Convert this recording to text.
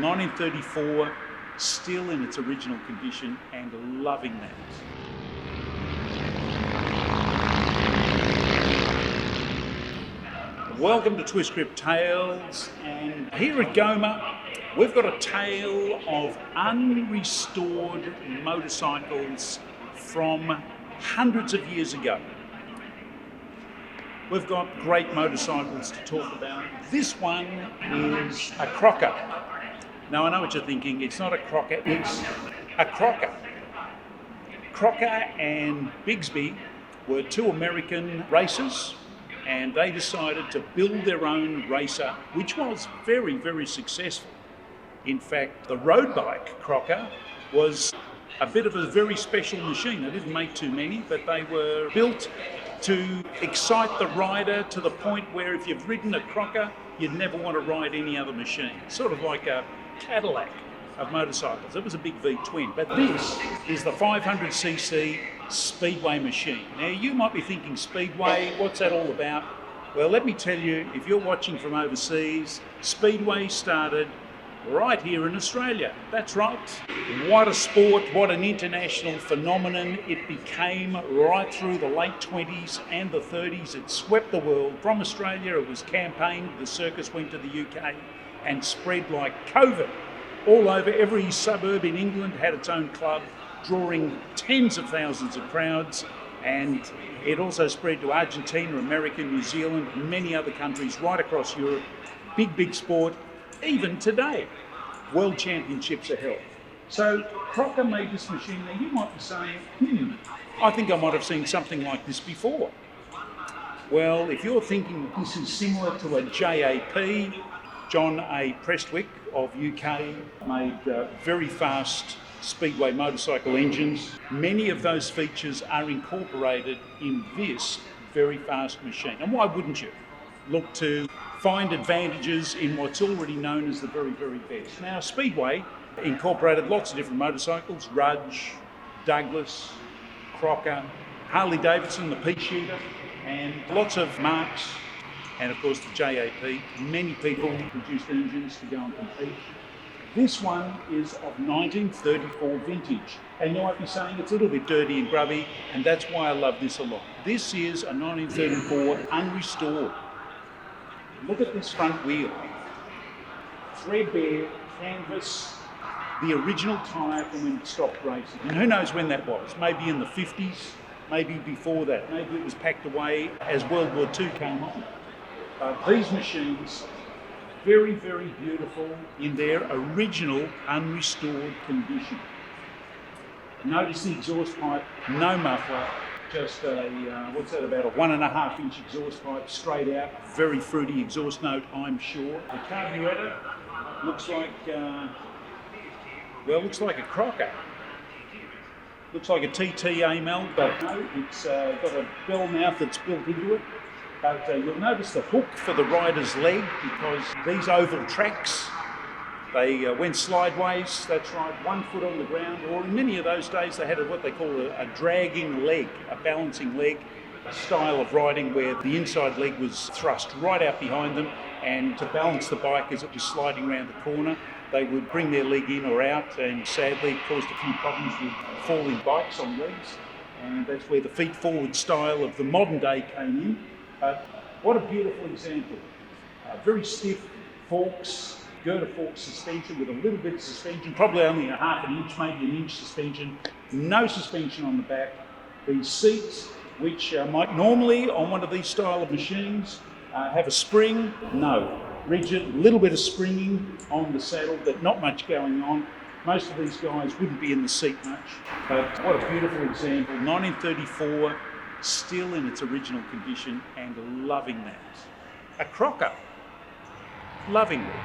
1934, still in its original condition and loving that. Welcome to Twist Grip Tales, and here at Goma we've got a tale of unrestored motorcycles from hundreds of years ago. We've got great motorcycles to talk about. This one is a Crocker. Now I know what you're thinking, it's not a Crocker, it's a Crocker. Crocker and Bigsby were two American racers, and they decided to build their own racer, which was very, very successful. In fact, the road bike Crocker was a bit of a very special machine. They didn't make too many, but they were built to excite the rider to the point where if you've ridden a Crocker, you'd never want to ride any other machine. Sort of like a Cadillac of motorcycles. It was a big V-twin, but this is the 500cc Speedway machine. Now you might be thinking, Speedway, what's that all about? Well, let me tell you, if you're watching from overseas, Speedway started right here in Australia. That's right. What a sport, what an international phenomenon it became right through the late 20s and the 30s. It swept the world. From Australia, it was campaigned, the circus went to the UK and spread like COVID. All over, every suburb in England had its own club, drawing tens of thousands of crowds, and it also spread to Argentina, America, New Zealand, many other countries right across Europe. Big, big sport. Even today, world championships are held. So Crocker made this machine. Now you might be saying, I think I might have seen something like this before. Well, if you're thinking that this is similar to a JAP, John A. Prestwick of UK made very fast Speedway motorcycle engines. Many of those features are incorporated in this very fast machine. And why wouldn't you look to find advantages in what's already known as the very, very best? Now, Speedway incorporated lots of different motorcycles: Rudge, Douglas, Crocker, Harley Davidson, the Pea Shooter, and lots of marques, and of course the JAP. Many people produced engines to go and compete. This one is of 1934 vintage, and you might be saying it's a little bit dirty and grubby, and that's why I love this a lot. This is a 1934 unrestored. Look at this front wheel. Threadbare canvas, the original tyre from when it stopped racing. And who knows when that was? Maybe in the 50s, maybe before that. Maybe it was packed away as World War II came on. These machines, very, very beautiful in their original unrestored condition. Notice the exhaust pipe, no muffler, just a, about a 1.5 inch exhaust pipe straight out. Very fruity exhaust note, I'm sure. The carburettor looks like, looks like a Crocker. Looks like a TT AML, but no, it's got a bell mouth that's built into it. But you'll notice the hook for the rider's leg, because these oval tracks, they went slideways. That's right, 1 foot on the ground, or in many of those days they had what they call a dragging leg, a balancing leg, a style of riding where the inside leg was thrust right out behind them, and to balance the bike as it was sliding around the corner, they would bring their leg in or out, and sadly it caused a few problems with falling bikes on legs, and that's where the feet forward style of the modern day came in. What a beautiful example. Very stiff forks, girder fork suspension with a little bit of suspension, probably only a 1/2 inch, maybe an inch suspension. No suspension on the back. These seats, which might normally on one of these style of machines have a spring, no. Rigid, a little bit of springing on the saddle, but not much going on. Most of these guys wouldn't be in the seat much. But what a beautiful example. 1934, still in its original condition and loving that. A Crocker, loving it.